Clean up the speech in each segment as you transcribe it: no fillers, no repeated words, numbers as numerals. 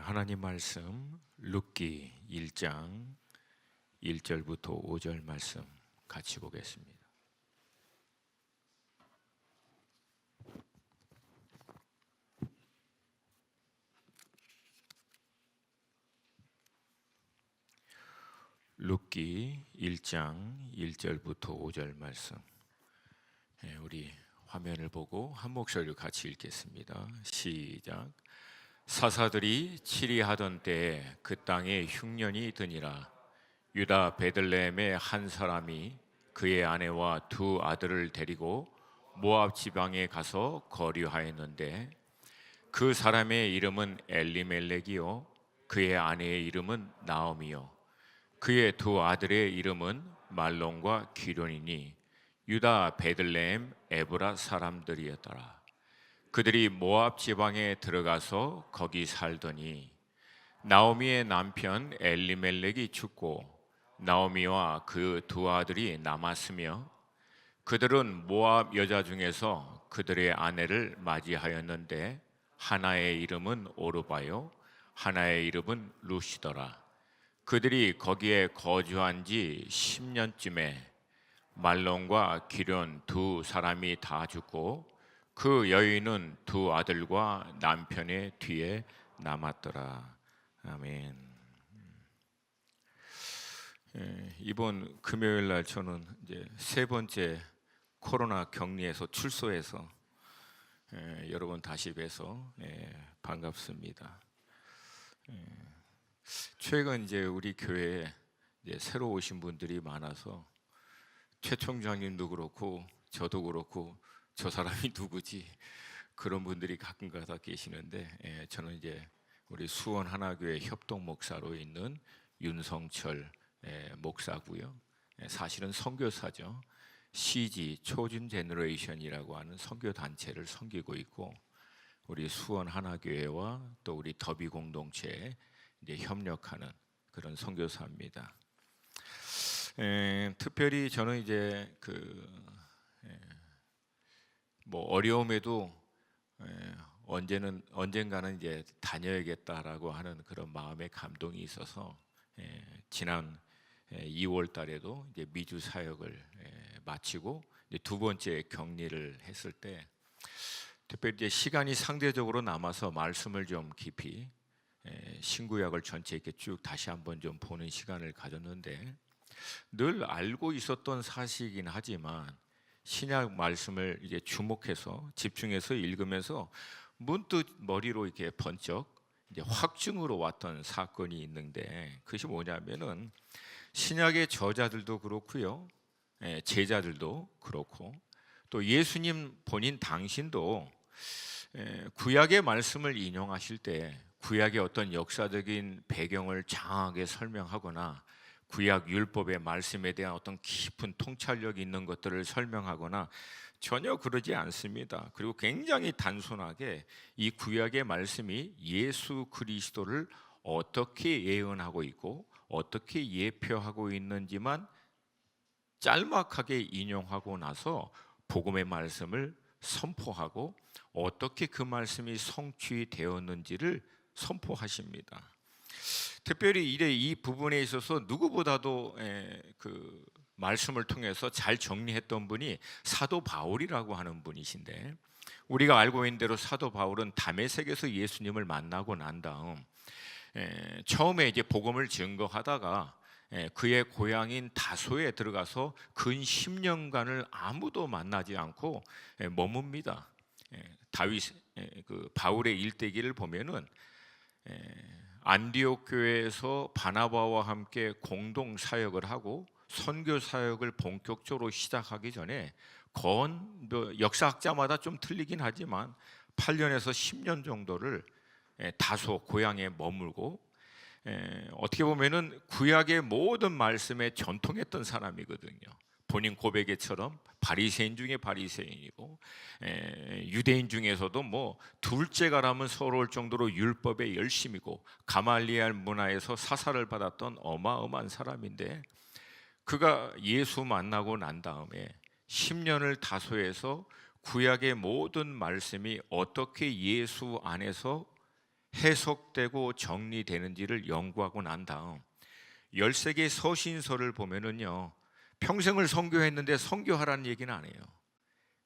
하나님 말씀 룻기 1장 1절부터 5절 말씀 같이 보겠습니다. 룻기 1장 1절부터 5절 말씀, 우리 화면을 보고 한 목소리로 같이 읽겠습니다. 시작. 사사들이 치리하던 때에 그 땅에 흉년이 드니라. 유다 베들레헴의 한 사람이 그의 아내와 두 아들을 데리고 모압 지방에 가서 거류하였는데 그 사람의 이름은 엘리멜렉이요 그의 아내의 이름은 나오미요 그의 두 아들의 이름은 말론과 기련이니 유다 베들레헴 에브라 사람들이었더라. 그들이 모압 지방에 들어가서 거기 살더니 나오미의 남편 엘리멜렉이 죽고 나오미와 그 두 아들이 남았으며 그들은 모압 여자 중에서 그들의 아내를 맞이하였는데 하나의 이름은 오르바요 하나의 이름은 루시더라. 그들이 거기에 거주한 지 10년쯤에 말론과 기련 두 사람이 다 죽고 그 여인은 두 아들과 남편의 뒤에 남았더라. 아멘. 이번 금요일 날 저는 이제 세 번째 코로나 격리에서 출소해서 여러분 다시 뵈서 반갑습니다. 최근 이제 우리 교회에 이제 새로 오신 분들이 많아서 최 총장님도 그렇고 저도 그렇고 저 사람이 누구지 그런 분들이 가끔가다 계시는데 저는 이제 우리 수원 하나교회 협동 목사로 있는 윤성철 목사고요. 사실은 선교사죠. CG 초준 제너레이션이라고 하는 선교 단체를 섬기고 있고 우리 수원 하나교회와 또 우리 더비 공동체에 이제 협력하는 그런 선교사입니다. 특별히 저는 이제 뭐 어려움에도 언젠가는 이제 다녀야겠다라고 하는 그런 마음의 감동이 있어서 지난 2월 달에도 이제 미주 사역을 마치고 이제 두 번째 격리를 했을 때 특별히 이제 시간이 상대적으로 남아서 말씀을 좀 깊이 신구약을 전체 이렇게 쭉 다시 한번 좀 보는 시간을 가졌는데 늘 알고 있었던 사실이긴 하지만 신약 말씀을 이제 주목해서 집중해서 읽으면서 문득 머리로 이렇게 번쩍 이제 확증으로 왔던 사건이 있는데 그것이 뭐냐면은 신약의 저자들도 그렇고요, 제자들도 그렇고 또 예수님 본인 당신도 구약의 말씀을 인용하실 때 구약의 어떤 역사적인 배경을 장하게 설명하거나 구약 율법의 말씀에 대한 어떤 깊은 통찰력이 있는 것들을 설명하거나 전혀 그러지 않습니다. 그리고 굉장히 단순하게 이 구약의 말씀이 예수 그리스도를 어떻게 예언하고 있고 어떻게 예표하고 있는지만 짤막하게 인용하고 나서 복음의 말씀을 선포하고 어떻게 그 말씀이 성취되었는지를 선포하십니다. 특별히 이 부분에 있어서 누구보다도 그 말씀을 통해서 잘 정리했던 분이 사도 바울이라고 하는 분이신데 우리가 알고 있는 대로 사도 바울은 다메섹에서 예수님을 만나고 난 다음 처음에 이제 복음을 증거하다가 그의 고향인 다소에 들어가서 근 10년간을 아무도 만나지 않고 머뭅니다. 다윗 그 바울의 일대기를 보면은 안디옥 교회에서 바나바와 함께 공동 사역을 하고 선교 사역을 본격적으로 시작하기 전에 역사학자마다 좀 틀리긴 하지만 8년에서 10년 정도를 다소 고향에 머물고 어떻게 보면은 구약의 모든 말씀에 전통했던 사람이거든요. 본인 고백에처럼 바리새인 중에 바리새인이고 유대인 중에서도 뭐 둘째가라면 서러울 정도로 율법에 열심이고 가말리엘 문화에서 사사를 받았던 어마어마한 사람인데 그가 예수 만나고 난 다음에 10년을 다소해서 구약의 모든 말씀이 어떻게 예수 안에서 해석되고 정리되는지를 연구하고 난 다음 13개의 서신서를 보면은요, 평생을 선교했는데 선교하라는 얘기는 안 해요.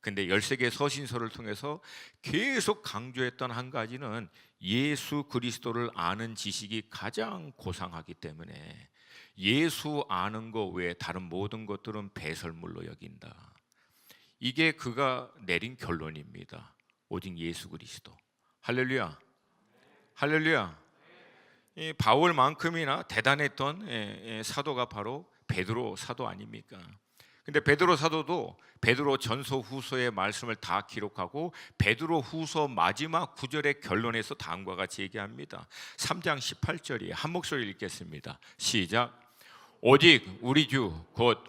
근데 13개의 서신서를 통해서 계속 강조했던 한 가지는 예수 그리스도를 아는 지식이 가장 고상하기 때문에 예수 아는 것 외에 다른 모든 것들은 배설물로 여긴다. 이게 그가 내린 결론입니다. 오직 예수 그리스도. 할렐루야. 할렐루야. 이 바울만큼이나 대단했던 사도가 바로 베드로 사도 아닙니까? 근데 베드로 사도도 베드로 전서 후서의 말씀을 다 기록하고 베드로 후서 마지막 구절의 결론에서 다음과 같이 얘기합니다. 3장 18절이 한 목소리 읽겠습니다. 시작. 오직 우리 주 곧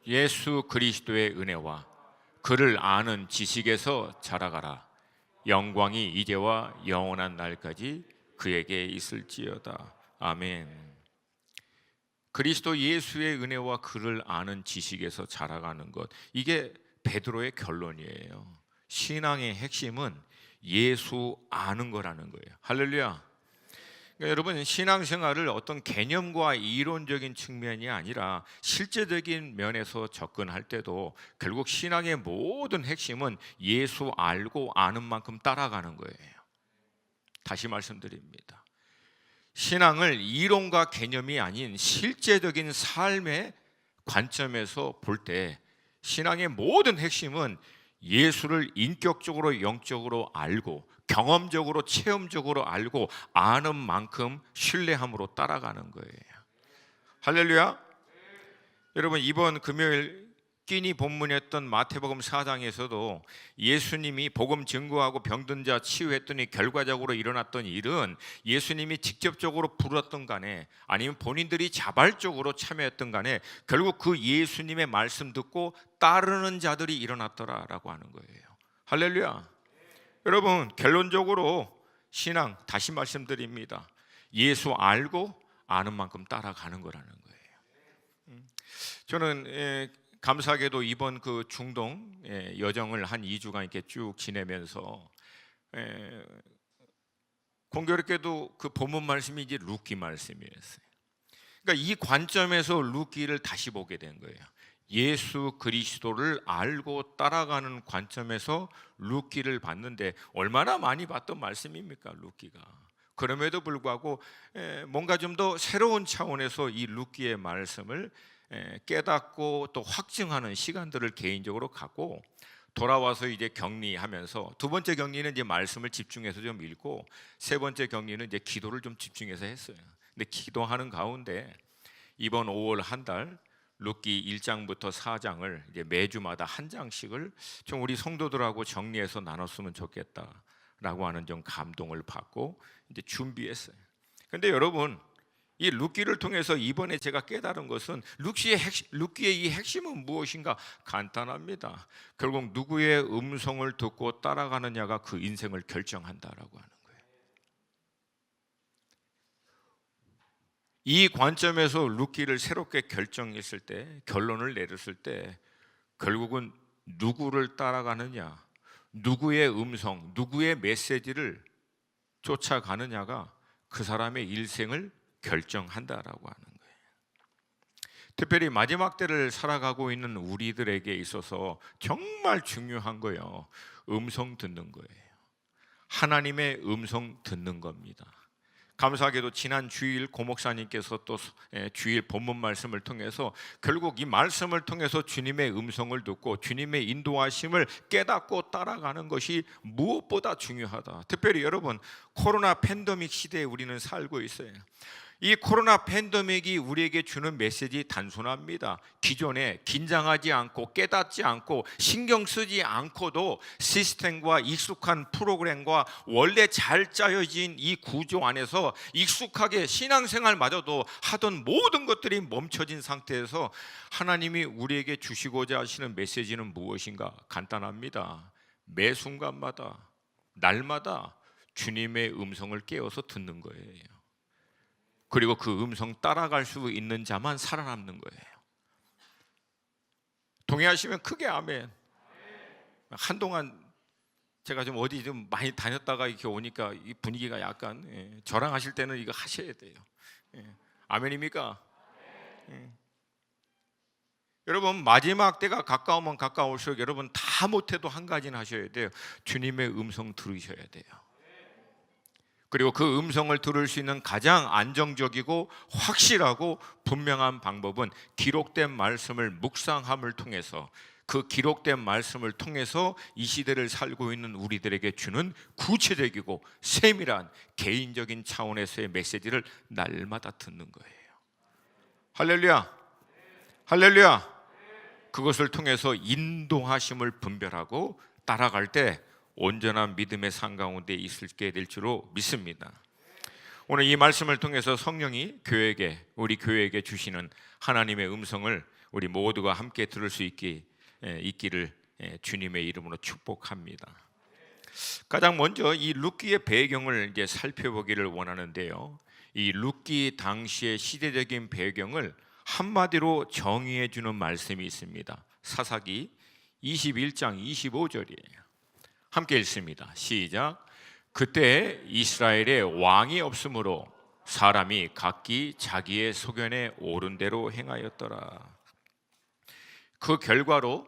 예수 그리스도의 은혜와 그를 아는 지식에서 자라가라. 영광이 이제와 영원한 날까지 그에게 있을지어다. 아멘. 그리스도 예수의 은혜와 그를 아는 지식에서 자라가는 것, 이게 베드로의 결론이에요. 신앙의 핵심은 예수 아는 거라는 거예요. 할렐루야. 그러니까 여러분, 신앙생활을 어떤 개념과 이론적인 측면이 아니라 실제적인 면에서 접근할 때도 결국 신앙의 모든 핵심은 예수 알고 아는 만큼 따라가는 거예요. 다시 말씀드립니다. 신앙을 이론과 개념이 아닌 실제적인 삶의 관점에서 볼 때 신앙의 모든 핵심은 예수를 인격적으로 영적으로 알고 경험적으로 체험적으로 알고 아는 만큼 신뢰함으로 따라가는 거예요. 할렐루야. 여러분, 이번 금요일 끼니 본문이었던 마태복음 4장에서도 예수님이 복음 증거하고 병든 자 치유했더니 결과적으로 일어났던 일은 예수님이 직접적으로 부르었던 간에 아니면 본인들이 자발적으로 참여했던 간에 결국 그 예수님의 말씀 듣고 따르는 자들이 일어났더라라고 하는 거예요. 할렐루야. 여러분, 결론적으로 신앙, 다시 말씀드립니다, 예수 알고 아는 만큼 따라가는 거라는 거예요. 저는 감사하게도 이번 그 중동 여정을 한 2주간 이렇게 쭉 지내면서 공교롭게도 그 본문 말씀이 이제 룻기 말씀이었어요. 그러니까 이 관점에서 룻기를 다시 보게 된 거예요. 예수 그리스도를 알고 따라가는 관점에서 룻기를 봤는데 얼마나 많이 봤던 말씀입니까, 룻기가. 그럼에도 불구하고 뭔가 좀 더 새로운 차원에서 이 룻기의 말씀을 깨닫고 또 확증하는 시간들을 개인적으로 갖고 돌아와서 이제 격리하면서, 두 번째 격리는 이제 말씀을 집중해서 좀 읽고, 세 번째 격리는 이제 기도를 좀 집중해서 했어요. 근데 기도하는 가운데 이번 5월 한 달 룻기 1장부터 4장을 이제 매주마다 한 장씩을 좀 우리 성도들하고 정리해서 나눴으면 좋겠다라고 하는 좀 감동을 받고 이제 준비했어요. 근데 여러분, 이 룻기를 통해서 이번에 제가 깨달은 것은 룻기의 이 핵심은 무엇인가? 간단합니다. 결국 누구의 음성을 듣고 따라가느냐가 그 인생을 결정한다라고 하는 거예요. 이 관점에서 룻기를 새롭게 결정했을 때, 결론을 내렸을 때 결국은 누구를 따라가느냐, 누구의 음성, 누구의 메시지를 쫓아가느냐가 그 사람의 일생을 결정한다라고 하는 거예요. 특별히 마지막 때를 살아가고 있는 우리들에게 있어서 정말 중요한 거예요. 음성 듣는 거예요. 하나님의 음성 듣는 겁니다. 감사하게도 지난 주일 고 목사님께서 또 주일 본문 말씀을 통해서 결국 이 말씀을 통해서 주님의 음성을 듣고 주님의 인도하심을 깨닫고 따라가는 것이 무엇보다 중요하다. 특별히 여러분, 코로나 팬데믹 시대에 우리는 살고 있어요. 이 코로나 팬데믹이 우리에게 주는 메시지 단순합니다. 기존에 긴장하지 않고 깨닫지 않고 신경 쓰지 않고도 시스템과 익숙한 프로그램과 원래 잘 짜여진 이 구조 안에서 익숙하게 신앙생활마저도 하던 모든 것들이 멈춰진 상태에서 하나님이 우리에게 주시고자 하시는 메시지는 무엇인가? 간단합니다. 매 순간마다 날마다 주님의 음성을 깨어서 듣는 거예요. 그리고 그 음성 따라갈 수 있는 자만 살아남는 거예요. 동의하시면 크게 아멘. 한동안 제가 좀 어디 좀 많이 다녔다가 이렇게 오니까 이 분위기가 약간 저랑하실 때는 이거 하셔야 돼요. 아멘입니까? 여러분, 마지막 때가 가까우면 가까울수록 여러분 다 못해도 한 가지는 하셔야 돼요. 주님의 음성 들으셔야 돼요. 그리고 그 음성을 들을 수 있는 가장 안정적이고 확실하고 분명한 방법은 기록된 말씀을 묵상함을 통해서, 그 기록된 말씀을 통해서 이 시대를 살고 있는 우리들에게 주는 구체적이고 세밀한 개인적인 차원에서의 메시지를 날마다 듣는 거예요. 할렐루야, 할렐루야. 그것을 통해서 인도하심을 분별하고 따라갈 때 온전한 믿음의 산 가운데 있게 될 줄로 믿습니다. 오늘 이 말씀을 통해서 성령이 우리 교회에게 주시는 하나님의 음성을 우리 모두가 함께 들을 수 있기를 주님의 이름으로 축복합니다. 가장 먼저 이 룻기의 배경을 이제 살펴보기를 원하는데요. 이 룻기 당시의 시대적인 배경을 한마디로 정의해 주는 말씀이 있습니다. 사사기 21장 25절이에요. 함께 읽습니다. 시작. 그때 이스라엘에 왕이 없으므로 사람이 각기 자기의 소견에 옳은 대로 행하였더라. 그 결과로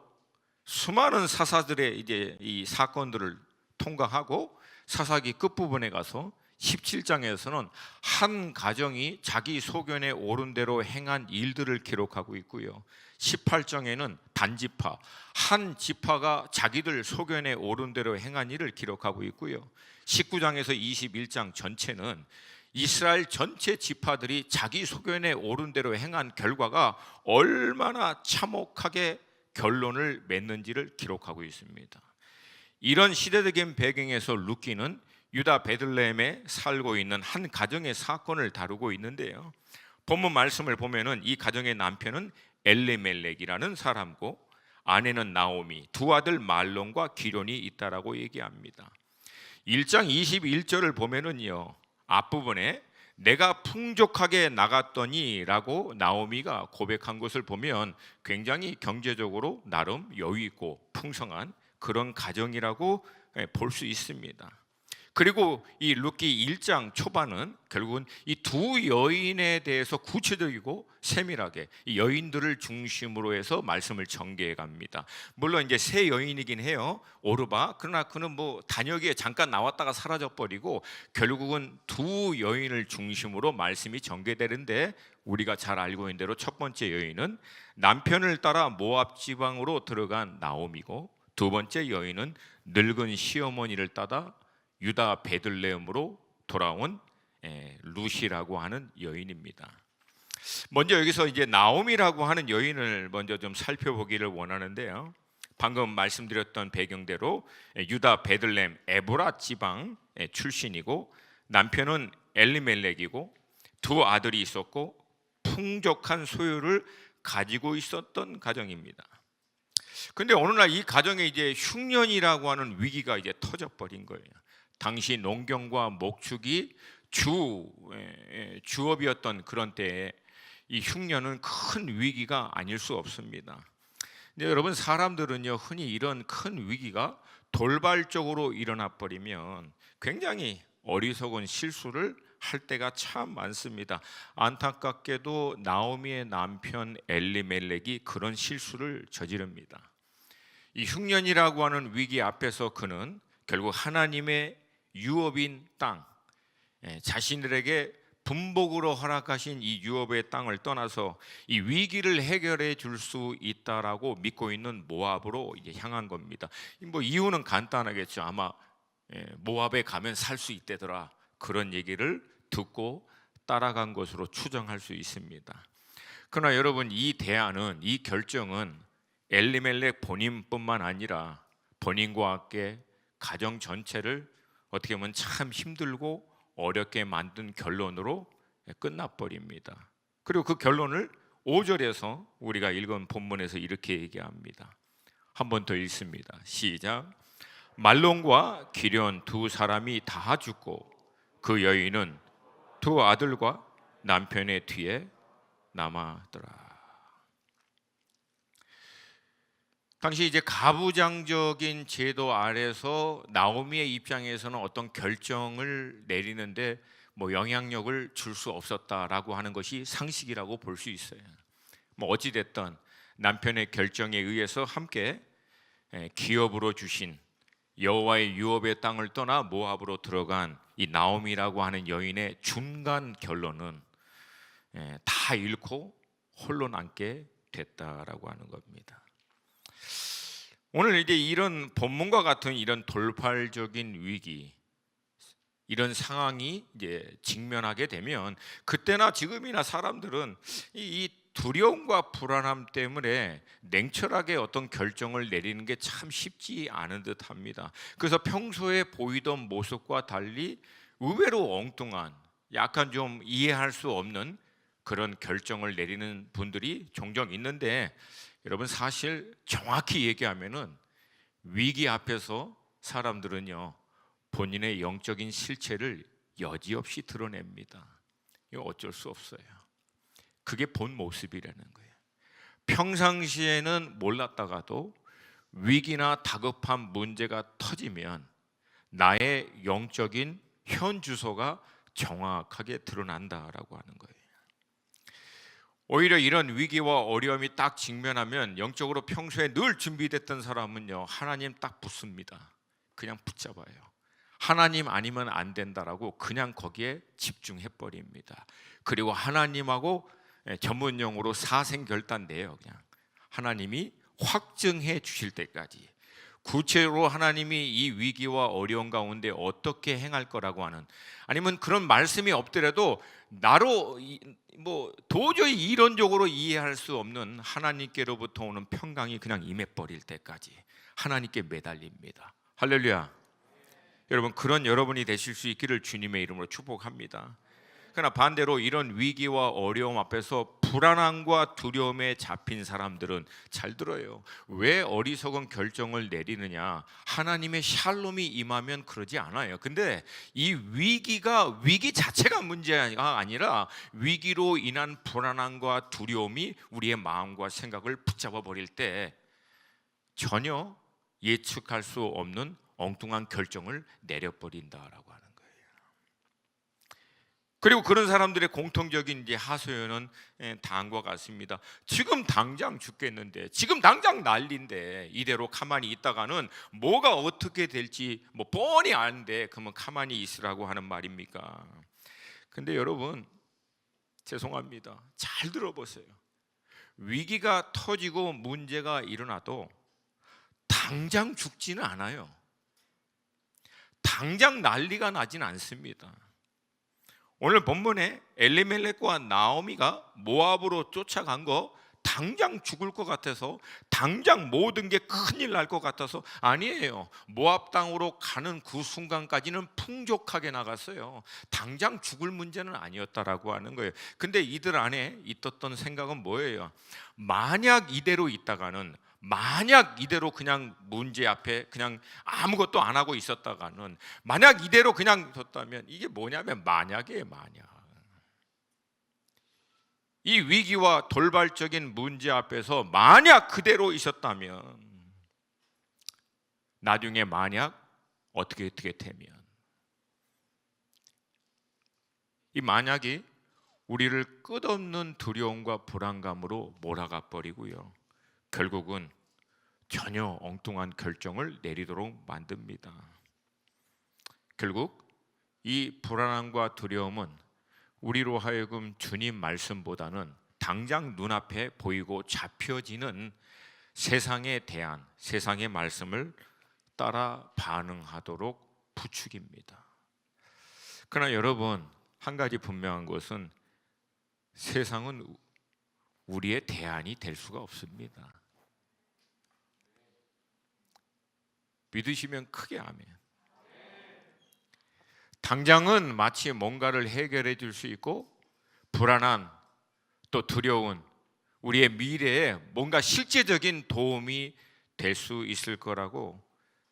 수많은 사사들의 이제 이 사건들을 통과하고 사사기 끝부분에 가서 17장에서는 한 가정이 자기 소견에 옳은 대로 행한 일들을 기록하고 있고요. 18장에는 단지파, 한 지파가 자기들 소견에 옳은 대로 행한 일을 기록하고 있고요. 19장에서 21장 전체는 이스라엘 전체 지파들이 자기 소견에 옳은 대로 행한 결과가 얼마나 참혹하게 결론을 맺는지를 기록하고 있습니다. 이런 시대적인 배경에서 룻기는 유다 베들레헴에 살고 있는 한 가정의 사건을 다루고 있는데요. 본문 말씀을 보면은 이 가정의 남편은 엘리멜렉이라는 사람고 아내는 나오미, 두 아들 말론과 기련이 있다라고 얘기합니다. 1장 21절을 보면은요, 앞부분에 내가 풍족하게 나갔더니 라고 나오미가 고백한 것을 보면 굉장히 경제적으로 나름 여유 있고 풍성한 그런 가정이라고 볼 수 있습니다. 그리고 이 룻기 1장 초반은 결국은 이 두 여인에 대해서 구체적이고 세밀하게 이 여인들을 중심으로 해서 말씀을 전개해 갑니다. 물론 이제 세 여인이긴 해요, 오르바. 그러나 그는 뭐 단역에 잠깐 나왔다가 사라져 버리고 결국은 두 여인을 중심으로 말씀이 전개되는데, 우리가 잘 알고 있는 대로 첫 번째 여인은 남편을 따라 모압 지방으로 들어간 나오미고, 두 번째 여인은 늙은 시어머니를 따라 유다 베들레헴으로 돌아온 룻이라고 하는 여인입니다. 먼저 여기서 이제 나오미라고 하는 여인을 먼저 좀 살펴보기를 원하는데요. 방금 말씀드렸던 배경대로 유다 베들레헴 에브라 지방 출신이고, 남편은 엘리멜렉이고, 두 아들이 있었고 풍족한 소유를 가지고 있었던 가정입니다. 근데 어느 날 이 가정에 이제 흉년이라고 하는 위기가 이제 터져버린 거예요. 당시 농경과 목축이 주업이었던 그런 때에 이 흉년은 큰 위기가 아닐 수 없습니다. 근데 여러분, 사람들은요, 흔히 이런 큰 위기가 돌발적으로 일어나 버리면 굉장히 어리석은 실수를 할 때가 참 많습니다. 안타깝게도 나오미의 남편 엘리멜렉이 그런 실수를 저지릅니다. 이 흉년이라고 하는 위기 앞에서 그는 결국 하나님의 유업인 땅, 자신들에게 분복으로 허락하신 이 유업의 땅을 떠나서 이 위기를 해결해 줄 수 있다라고 믿고 있는 모압으로 이제 향한 겁니다. 뭐 이유는 간단하겠죠. 아마 모압에 가면 살 수 있대더라, 그런 얘기를 듣고 따라간 것으로 추정할 수 있습니다. 그러나 여러분, 이 대안은, 이 결정은 엘리멜렉 본인뿐만 아니라 본인과 함께 가정 전체를 어떻게 보면 참 힘들고 어렵게 만든 결론으로 끝나버립니다. 그리고 그 결론을 5절에서 우리가 읽은 본문에서 이렇게 얘기합니다. 한 번 더 읽습니다. 시작. 말론과 기련 두 사람이 다 죽고 그 여인은 두 아들과 남편의 뒤에 남았더라. 당시 이제 가부장적인 제도 아래서 나오미의 입장에서는 어떤 결정을 내리는데 뭐 영향력을 줄 수 없었다라고 하는 것이 상식이라고 볼 수 있어요. 뭐 어찌 됐든 남편의 결정에 의해서 함께 기업으로 주신 여호와의 유업의 땅을 떠나 모압으로 들어간 이 나오미라고 하는 여인의 중간 결론은 다 잃고 홀로 남게 됐다라고 하는 겁니다. 오늘 이제 이런 본문과 같은 이런 돌발적인 위기, 이런 상황이 이제 직면하게 되면 그때나 지금이나 사람들은 이 두려움과 불안함 때문에 냉철하게 어떤 결정을 내리는 게 참 쉽지 않은 듯합니다. 그래서 평소에 보이던 모습과 달리 의외로 엉뚱한, 약간 좀 이해할 수 없는 그런 결정을 내리는 분들이 종종 있는데, 여러분 사실 정확히 얘기하면은 위기 앞에서 사람들은요 본인의 영적인 실체를 여지없이 드러냅니다. 이거 어쩔 수 없어요. 그게 본 모습이라는 거예요. 평상시에는 몰랐다가도 위기나 다급한 문제가 터지면 나의 영적인 현 주소가 정확하게 드러난다라고 하는 거예요. 오히려 이런 위기와 어려움이 딱 직면하면 영적으로 평소에 늘 준비됐던 사람은요 하나님 딱 붙습니다. 그냥 붙잡아요. 하나님 아니면 안 된다라고 그냥 거기에 집중해 버립니다. 그리고 하나님하고 전문용어로 사생결단돼요. 그냥 하나님이 확증해 주실 때까지, 구체로 하나님이 이 위기와 어려움 가운데 어떻게 행할 거라고 하는, 아니면 그런 말씀이 없더라도 나로 뭐 도저히 이론적으로 이해할 수 없는 하나님께로부터 오는 평강이 그냥 임해버릴 때까지 하나님께 매달립니다. 할렐루야. 여러분, 그런 여러분이 되실 수 있기를 주님의 이름으로 축복합니다. 그러나 반대로 이런 위기와 어려움 앞에서 불안함과 두려움에 잡힌 사람들은 잘 들어요. 왜 어리석은 결정을 내리느냐? 하나님의 샬롬이 임하면 그러지 않아요. 근데 이 위기가 위기 자체가 문제가 아니라 위기로 인한 불안함과 두려움이 우리의 마음과 생각을 붙잡아 버릴 때 전혀 예측할 수 없는 엉뚱한 결정을 내려버린다라고 하는 거예요. 그리고 그런 사람들의 공통적인 이제 하소연은 다음과 같습니다. 지금 당장 죽겠는데, 지금 당장 난리인데 이대로 가만히 있다가는 뭐가 어떻게 될지 뭐 뻔히 아는데 그러면 가만히 있으라고 하는 말입니까? 근데 여러분 죄송합니다. 잘 들어보세요. 위기가 터지고 문제가 일어나도 당장 죽지는 않아요. 당장 난리가 나진 않습니다. 오늘 본문에 엘리멜렉과 나오미가 모압으로 쫓아간 거 당장 죽을 것 같아서, 당장 모든 게 큰일 날 것 같아서 아니에요. 모압 땅으로 가는 그 순간까지는 풍족하게 나갔어요. 당장 죽을 문제는 아니었다라고 하는 거예요. 근데 이들 안에 있었던 생각은 뭐예요? 만약 이대로 있다가는, 만약 이대로 그냥 문제 앞에 그냥 아무것도 안 하고 있었다가는, 만약 이대로 그냥 뒀다면, 이게 뭐냐면 만약이에요. 만약 이 위기와 돌발적인 문제 앞에서 만약 그대로 있었다면, 나중에 만약 어떻게 되면, 이 만약이 우리를 끝없는 두려움과 불안감으로 몰아가 버리고요, 결국은 전혀 엉뚱한 결정을 내리도록 만듭니다. 결국 이 불안함과 두려움은 우리로 하여금 주님 말씀보다는 당장 눈앞에 보이고 잡혀지는 세상에 대한, 세상의 말씀을 따라 반응하도록 부추깁니다. 그러나 여러분, 한 가지 분명한 것은 세상은 우리의 대안이 될 수가 없습니다. 믿으시면 크게 아멘. 당장은 마치 뭔가를 해결해 줄 수 있고, 불안한, 또 두려운 우리의 미래에 뭔가 실제적인 도움이 될 수 있을 거라고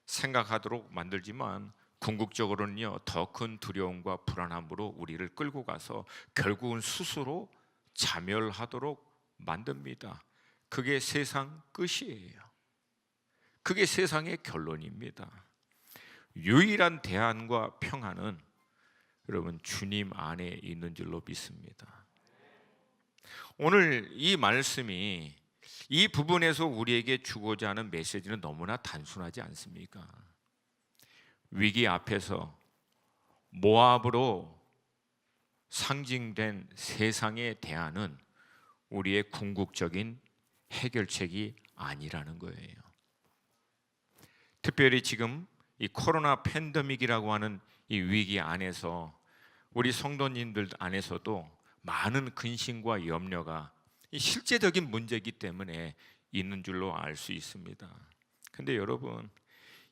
생각하도록 만들지만, 궁극적으로는요 더 큰 두려움과 불안함으로 우리를 끌고 가서 결국은 스스로 자멸하도록 만듭니다. 그게 세상 끝이에요. 그게 세상의 결론입니다. 유일한 대안과 평안은 여러분 주님 안에 있는 줄로 믿습니다. 오늘 이 말씀이 이 부분에서 우리에게 주고자 하는 메시지는 너무나 단순하지 않습니까? 위기 앞에서 모압으로 상징된 세상의 대안은 우리의 궁극적인 해결책이 아니라는 거예요. 특별히 지금 이 코로나 팬데믹이라고 하는 이 위기 안에서 우리 성도님들 안에서도 많은 근심과 염려가 이 실제적인 문제이기 때문에 있는 줄로 알 수 있습니다. 근데 여러분,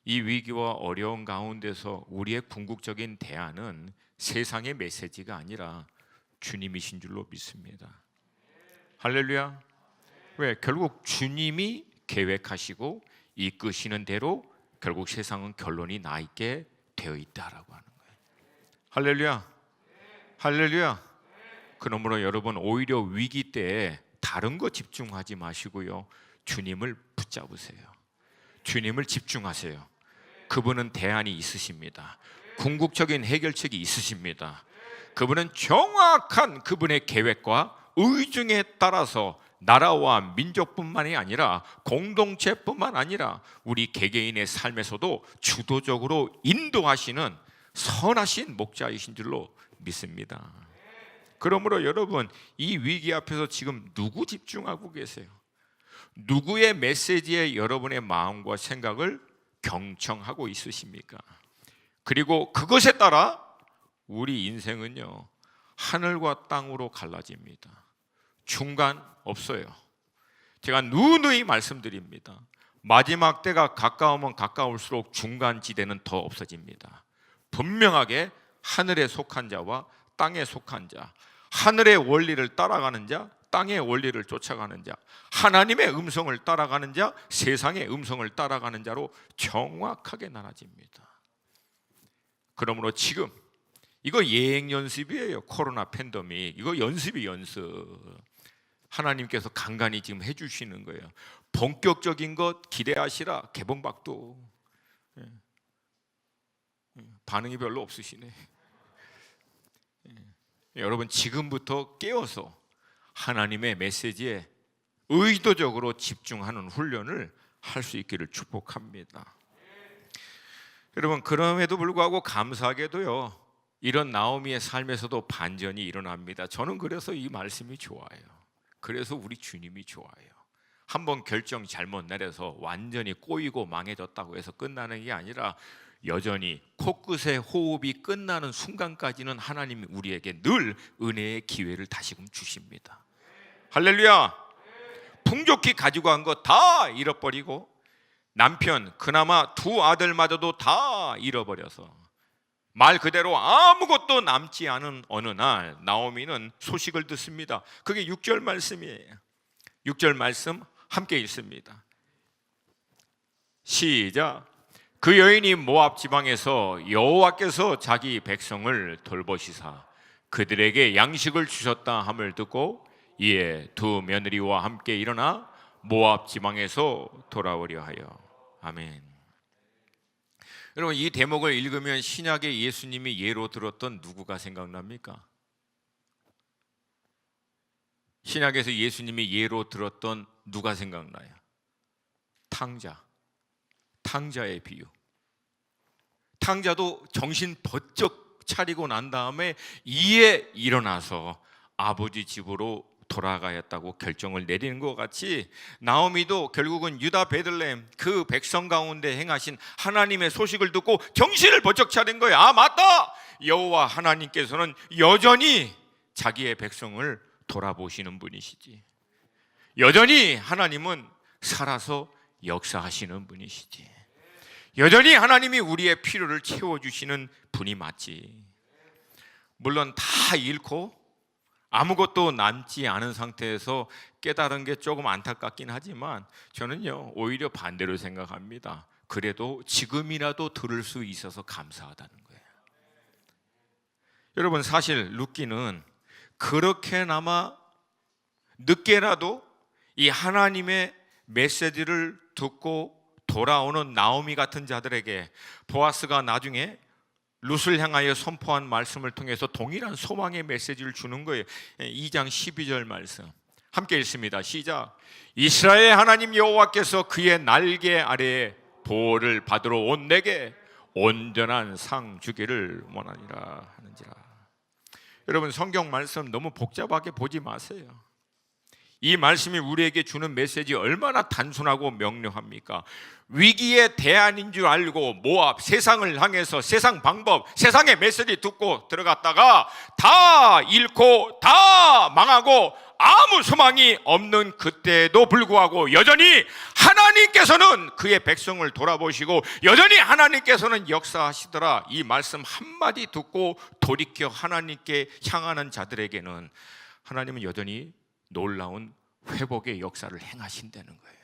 이 위기와 어려운 가운데서 우리의 궁극적인 대안은 세상의 메시지가 아니라 주님이신 줄로 믿습니다. 할렐루야. 왜? 결국 주님이 계획하시고 이끄시는 대로 결국 세상은 결론이 나 있게 되어 있다라고 하는 거예요. 할렐루야. 할렐루야. 그러므로 여러분, 오히려 위기 때에 다른 거 집중하지 마시고요, 주님을 붙잡으세요. 주님을 집중하세요. 그분은 대안이 있으십니다. 궁극적인 해결책이 있으십니다. 그분은 정확한 그분의 계획과 의중에 따라서 나라와 민족뿐만이 아니라 공동체뿐만 아니라 우리 개개인의 삶에서도 주도적으로 인도하시는 선하신 목자이신 줄로 믿습니다. 그러므로 여러분, 이 위기 앞에서 지금 누구 집중하고 계세요? 누구의 메시지에 여러분의 마음과 생각을 경청하고 있으십니까? 그리고 그것에 따라 우리 인생은요, 하늘과 땅으로 갈라집니다. 중간 없어요. 제가 누누이 말씀드립니다. 마지막 때가 가까우면 가까울수록 중간 지대는 더 없어집니다. 분명하게 하늘에 속한 자와 땅에 속한 자, 하늘의 원리를 따라가는 자, 땅의 원리를 쫓아가는 자, 하나님의 음성을 따라가는 자, 세상의 음성을 따라가는 자로 정확하게 나눠집니다. 그러므로 지금 이거 예행 연습이에요. 코로나 팬데믹, 이거 연습이 연습. 하나님께서 간간히 지금 해주시는 거예요. 본격적인 것 기대하시라. 개봉박도 반응이 별로 없으시네. 여러분, 지금부터 깨어서 하나님의 메시지에 의도적으로 집중하는 훈련을 할 수 있기를 축복합니다. 여러분, 그럼에도 불구하고 감사하게도요, 이런 나오미의 삶에서도 반전이 일어납니다. 저는 그래서 이 말씀이 좋아요. 그래서 우리 주님이 좋아요. 한번 결정 잘못 내려서 완전히 꼬이고 망해졌다고 해서 끝나는 게 아니라 여전히 코끝의 호흡이 끝나는 순간까지는 하나님이 우리에게 늘 은혜의 기회를 다시금 주십니다. 할렐루야. 풍족히 가지고 간 거 다 잃어버리고, 남편 그나마 두 아들마저도 다 잃어버려서 말 그대로 아무것도 남지 않은 어느 날 나오미는 소식을 듣습니다. 그게 6절 말씀이에요. 6절 말씀 함께 읽습니다. 시작. 그 여인이 모압 지방에서 여호와께서 자기 백성을 돌보시사 그들에게 양식을 주셨다 함을 듣고 이에 두 며느리와 함께 일어나 모압 지방에서 돌아오려 하여. 아멘. 여러분, 이 대목을 읽으면 신약에 예수님이 예로 들었던 누구가 생각납니까? 신약에서 예수님이 예로 들었던 누가 생각나요? 탕자의 비유. 탕자도 정신 번쩍 차리고 난 다음에 이에 일어나서 아버지 집으로 돌아가였다고 결정을 내리는 것 같이, 나오미도 결국은 유다 베들레헴 그 백성 가운데 행하신 하나님의 소식을 듣고 정신을 번쩍 차린 거예요. 아, 맞다! 여호와 하나님께서는 여전히 자기의 백성을 돌아보시는 분이시지. 여전히 하나님은 살아서 역사하시는 분이시지. 여전히 하나님이 우리의 필요를 채워주시는 분이 맞지. 물론 다 잃고 아무것도 남지 않은 상태에서 깨달은 게 조금 안타깝긴 하지만 저는요, 오히려 반대로 생각합니다. 그래도 지금이라도 들을 수 있어서 감사하다는 거예요. 여러분, 사실 룻기는 그렇게나마 늦게라도 이 하나님의 메시지를 듣고 돌아오는 나오미 같은 자들에게 보아스가 나중에 룻을 향하여 선포한 말씀을 통해서 동일한 소망의 메시지를 주는 거예요. 2장 12절 말씀 함께 읽습니다. 시작. 이스라엘 하나님 여호와께서 그의 날개 아래에 보호를 받으러 온 내게 온전한 상 주기를 원하니라 하는지라. 여러분, 성경 말씀 너무 복잡하게 보지 마세요. 이 말씀이 우리에게 주는 메시지 얼마나 단순하고 명료합니까? 위기의 대안인 줄 알고 모압, 세상을 향해서 세상 방법, 세상의 메시지 듣고 들어갔다가 다 잃고 다 망하고 아무 소망이 없는 그때에도 불구하고 여전히 하나님께서는 그의 백성을 돌아보시고 여전히 하나님께서는 역사하시더라. 이 말씀 한마디 듣고 돌이켜 하나님께 향하는 자들에게는 하나님은 여전히 놀라운 회복의 역사를 행하신다는 거예요.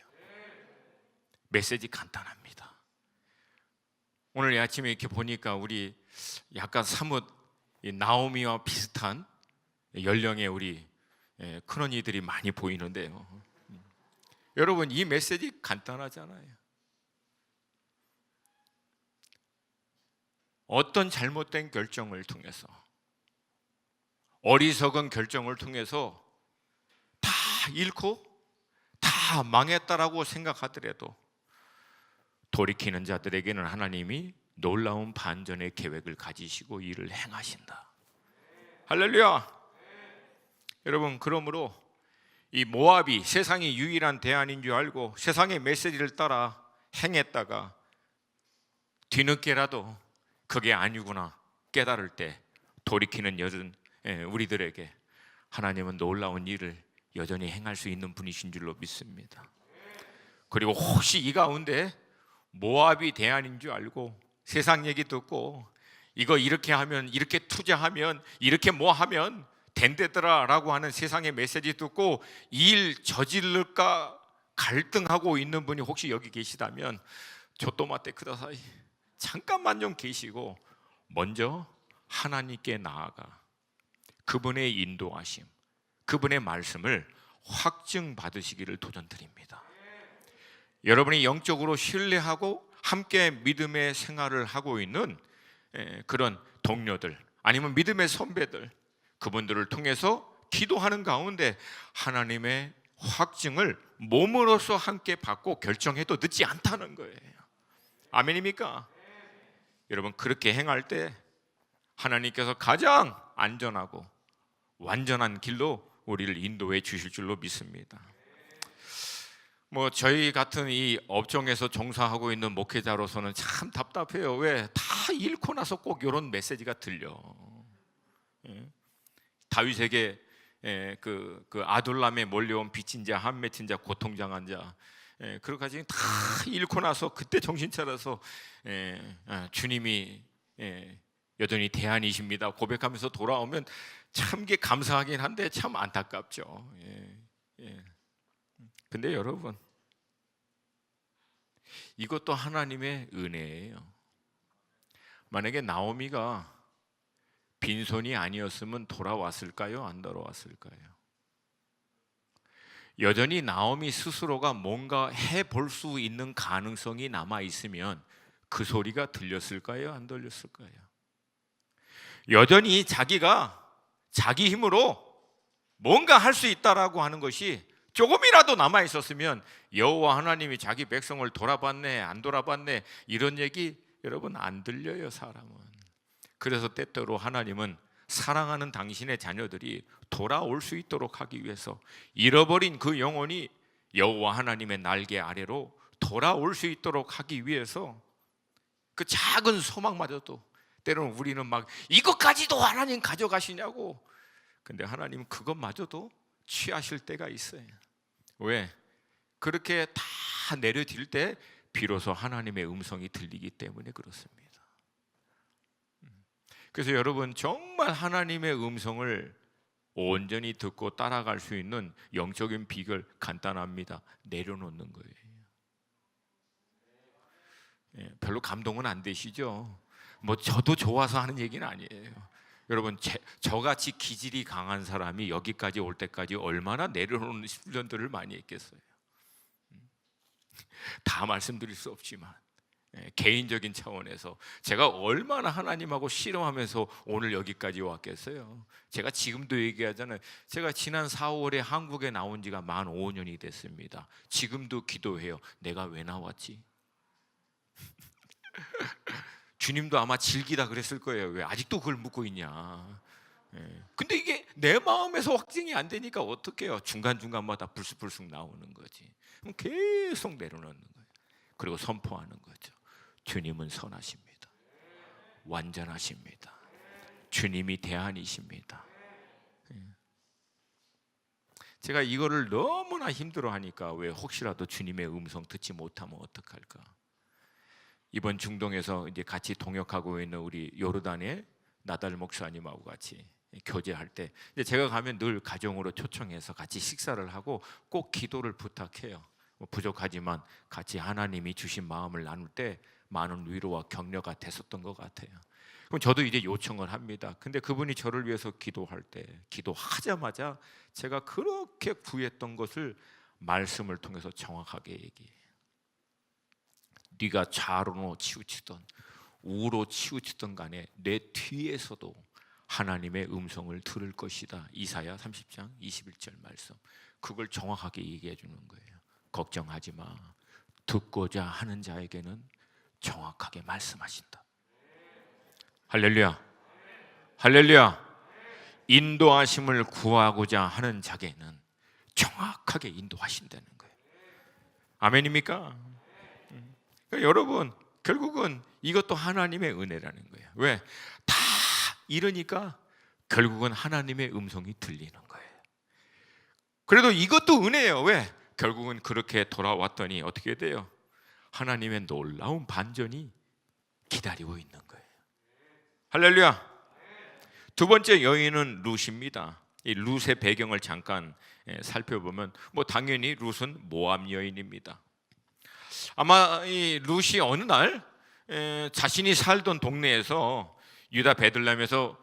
메시지 간단합니다. 오늘 아침에 이렇게 보니까 우리 약간 사뭇 나오미와 비슷한 연령의 우리 큰언니들이 많이 보이는데요. 여러분, 이 메시지 간단하잖아요. 어떤 잘못된 결정을 통해서, 어리석은 결정을 통해서 다 잃고 다 망했다라고 생각하더라도 돌이키는 자들에게는 하나님이 놀라운 반전의 계획을 가지시고 일을 행하신다. 할렐루야. 여러분, 그러므로 이 모압이 세상의 유일한 대안인 줄 알고 세상의 메시지를 따라 행했다가 뒤늦게라도 그게 아니구나 깨달을 때 돌이키는 여전 우리들에게 하나님은 놀라운 일을 여전히 행할 수 있는 분이신 줄로 믿습니다. 그리고 혹시 이 가운데 모압이 대안인 줄 알고 세상 얘기 듣고 이거 이렇게 하면, 이렇게 투자하면, 이렇게 뭐 하면 된대더라 라고 하는 세상의 메시지 듣고 일 저질를까 갈등하고 있는 분이 혹시 여기 계시다면 조또마떼 쿠다사이, 잠깐만 좀 계시고 먼저 하나님께 나아가 그분의 인도하심, 그분의 말씀을 확증받으시기를 도전드립니다. 여러분이 영적으로 신뢰하고 함께 믿음의 생활을 하고 있는 그런 동료들 아니면 믿음의 선배들, 그분들을 통해서 기도하는 가운데 하나님의 확증을 몸으로서 함께 받고 결정해도 늦지 않다는 거예요. 아멘입니까? 여러분, 그렇게 행할 때 하나님께서 가장 안전하고 완전한 길로 우리를 인도해 주실 줄로 믿습니다. 뭐 저희 같은 이 업종에서 종사하고 있는 목회자로서는 참 답답해요. 왜? 다 잃고 나서 꼭 이런 메시지가 들려. 다윗에게 그 아둘람에 몰려온 빚진 자, 한 맺힌 자, 고통당한 자, 그렇게까지 다 잃고 나서 그때 정신 차려서 주님이 여전히 대안이십니다 고백하면서 돌아오면 참 게 감사하긴 한데 참 안타깝죠. 근데 여러분, 이것도 하나님의 은혜예요. 만약에 나오미가 빈손이 아니었으면 돌아왔을까요? 안 돌아왔을까요? 여전히 나오미 스스로가 뭔가 해볼 수 있는 가능성이 남아있으면 그 소리가 들렸을까요? 안 들렸을까요? 여전히 자기가 자기 힘으로 뭔가 할 수 있다라고 하는 것이 조금이라도 남아있었으면 여호와 하나님이 자기 백성을 돌아봤네 안 돌아봤네 이런 얘기 여러분 안 들려요, 사람은. 그래서 때때로 하나님은 사랑하는 당신의 자녀들이 돌아올 수 있도록 하기 위해서 잃어버린 그 영혼이 여호와 하나님의 날개 아래로 돌아올 수 있도록 하기 위해서 그 작은 소망마저도 때로는 우리는 막 이것까지도 하나님 가져가시냐고. 근데 하나님은 그것마저도 취하실 때가 있어요. 왜? 그렇게 다 내려질 때 비로소 하나님의 음성이 들리기 때문에 그렇습니다. 그래서 여러분, 정말 하나님의 음성을 온전히 듣고 따라갈 수 있는 영적인 비결 간단합니다. 내려놓는 거예요. 별로 감동은 안 되시죠? 뭐 저도 좋아서 하는 얘기는 아니에요. 여러분, 저같이 기질이 강한 사람이 여기까지 올 때까지 얼마나 내려놓는 훈련들을 많이 했겠어요. 다 말씀드릴 수 없지만 개인적인 차원에서 제가 얼마나 하나님하고 씨름하면서 오늘 여기까지 왔겠어요. 제가 지금도 얘기하잖아요. 제가 지난 4월에 한국에 나온 지가 만 5년이 됐습니다. 지금도 기도해요. 내가 왜 나왔지? 주님도 아마 즐기다 그랬을 거예요. 왜 아직도 그걸 묻고 있냐? 근데 이게 내 마음에서 확증이 안 되니까 어떡해요? 중간중간마다 불쑥불쑥 나오는 거지. 그럼 계속 내려놓는 거예요. 그리고 선포하는 거죠. 주님은 선하십니다. 완전하십니다. 주님이 대안이십니다. 제가 이거를 너무나 힘들어하니까 왜 혹시라도 주님의 음성 듣지 못하면 어떡할까? 이번 중동에서 이제 같이 동역하고 있는 우리 요르단의 나달 목사님하고 같이 교제할 때 제가 가면 늘 가정으로 초청해서 같이 식사를 하고 꼭 기도를 부탁해요. 부족하지만 같이 하나님이 주신 마음을 나눌 때 많은 위로와 격려가 됐었던 것 같아요. 그럼 저도 이제 요청을 합니다. 근데 그분이 저를 위해서 기도할 때 기도하자마자 제가 그렇게 구했던 것을 말씀을 통해서 정확하게 얘기해요. 네가 좌로로 치우치던 우로 치우치던 간에 내 뒤에서도 하나님의 음성을 들을 것이다. 이사야 30장 21절 말씀. 그걸 정확하게 얘기해 주는 거예요. 걱정하지 마. 듣고자 하는 자에게는 정확하게 말씀하신다. 할렐루야. 할렐루야. 인도하심을 구하고자 하는 자에게는 정확하게 인도하신다는 거예요. 아멘입니까? 그러니까 여러분, 결국은 이것도 하나님의 은혜라는 거예요. 왜? 다 이러니까 결국은 하나님의 음성이 들리는 거예요. 그래도 이것도 은혜예요. 왜? 결국은 그렇게 돌아왔더니 어떻게 돼요? 하나님의 놀라운 반전이 기다리고 있는 거예요. 할렐루야. 두 번째 여인은 룻입니다. 이 룻의 배경을 잠깐 살펴보면 당연히 룻은 모압 여인입니다. 아마 이 룻이 어느 날 자신이 살던 동네에서 유다 베들레헴에서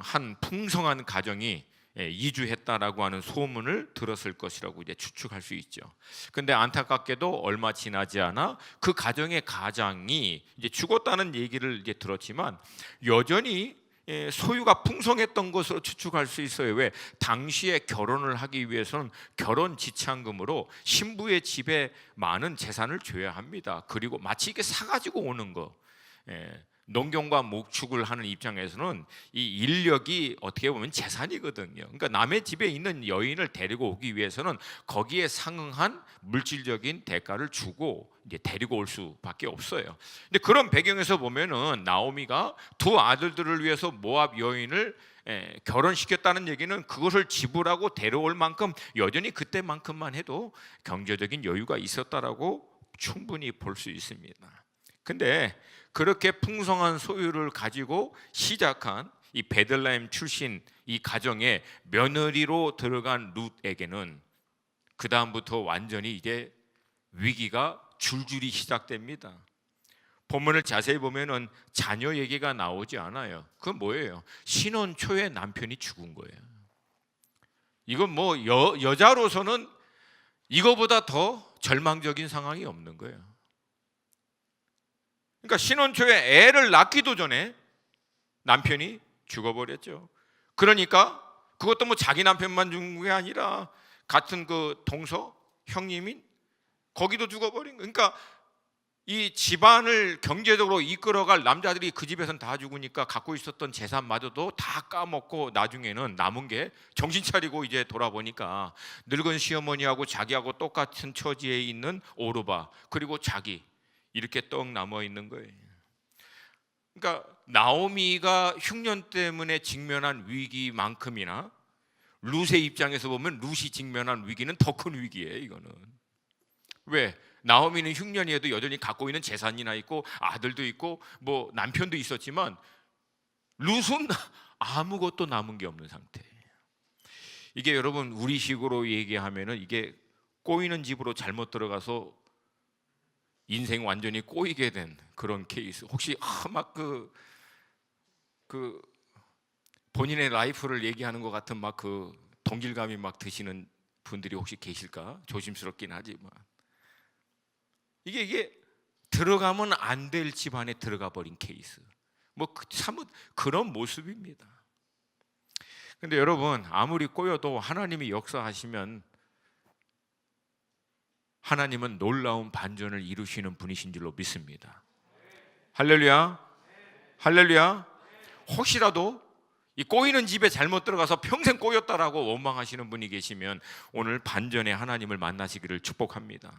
한 풍성한 가정이 이주했다라고 하는 소문을 들었을 것이라고 이제 추측할 수 있죠. 근데 안타깝게도 얼마 지나지 않아 그 가정의 가장이 이제 죽었다는 얘기를 이제 들었지만 여전히 소유가 풍성했던 것으로 추측할 수 있어요. 왜? 당시에 결혼을 하기 위해서는 결혼 지참금으로 신부의 집에 많은 재산을 줘야 합니다. 그리고 마치 이게 사가지고 오는 거. 농경과 목축을 하는 입장에서는 이 인력이 어떻게 보면 재산이거든요. 그러니까 남의 집에 있는 여인을 데리고 오기 위해서는 거기에 상응한 물질적인 대가를 주고 이제 데리고 올 수밖에 없어요. 근데 그런 배경에서 보면은 나오미가 두 아들들을 위해서 모압 여인을 결혼시켰다는 얘기는 그것을 지불하고 데려올 만큼 여전히 그때만큼만 해도 경제적인 여유가 있었다라고 충분히 볼 수 있습니다. 근데 그렇게 풍성한 소유를 가지고 시작한 이 베들레헴 출신 이 가정의 며느리로 들어간 룻에게는 그 다음부터 완전히 이제 위기가 줄줄이 시작됩니다. 본문을 자세히 보면은 자녀 얘기가 나오지 않아요. 그건 뭐예요? 신혼 초에 남편이 죽은 거예요. 이건 여자로서는 이거보다 더 절망적인 상황이 없는 거예요. 그러니까 신혼 초에 애를 낳기도 전에 남편이 죽어버렸죠. 그러니까 그것도 자기 남편만 죽은 게 아니라 같은 그 동서 형님인 거기도 죽어버린 거예요. 그러니까 이 집안을 경제적으로 이끌어갈 남자들이 그 집에선 다 죽으니까 갖고 있었던 재산마저도 다 까먹고 나중에는 남은 게 정신 차리고 이제 돌아보니까 늙은 시어머니하고 자기하고 똑같은 처지에 있는 오르바 그리고 자기 이렇게 떡 남아 있는 거예요. 그러니까 나오미가 흉년 때문에 직면한 위기만큼이나 룻의 입장에서 보면 룻이 직면한 위기는 더 큰 위기예요. 이거는 왜? 나오미는 흉년이어도 여전히 갖고 있는 재산이나 있고 아들도 있고 남편도 있었지만 룻은 아무것도 남은 게 없는 상태예요. 이게 여러분 우리식으로 얘기하면은 이게 꼬이는 집으로 잘못 들어가서 인생 완전히 꼬이게 된 그런 케이스. 혹시 막 본인의 라이프를 얘기하는 것 같은 막 그 동질감이 막 드시는 분들이 혹시 계실까? 조심스럽긴 하지만 이게 들어가면 안 될 집안에 들어가 버린 케이스. 뭐 사뭇 그런 모습입니다. 근데 여러분, 아무리 꼬여도 하나님이 역사하시면 하나님은 놀라운 반전을 이루시는 분이신 줄로 믿습니다. 할렐루야, 할렐루야. 혹시라도 이 꼬이는 집에 잘못 들어가서 평생 꼬였다라고 원망하시는 분이 계시면 오늘 반전의 하나님을 만나시기를 축복합니다.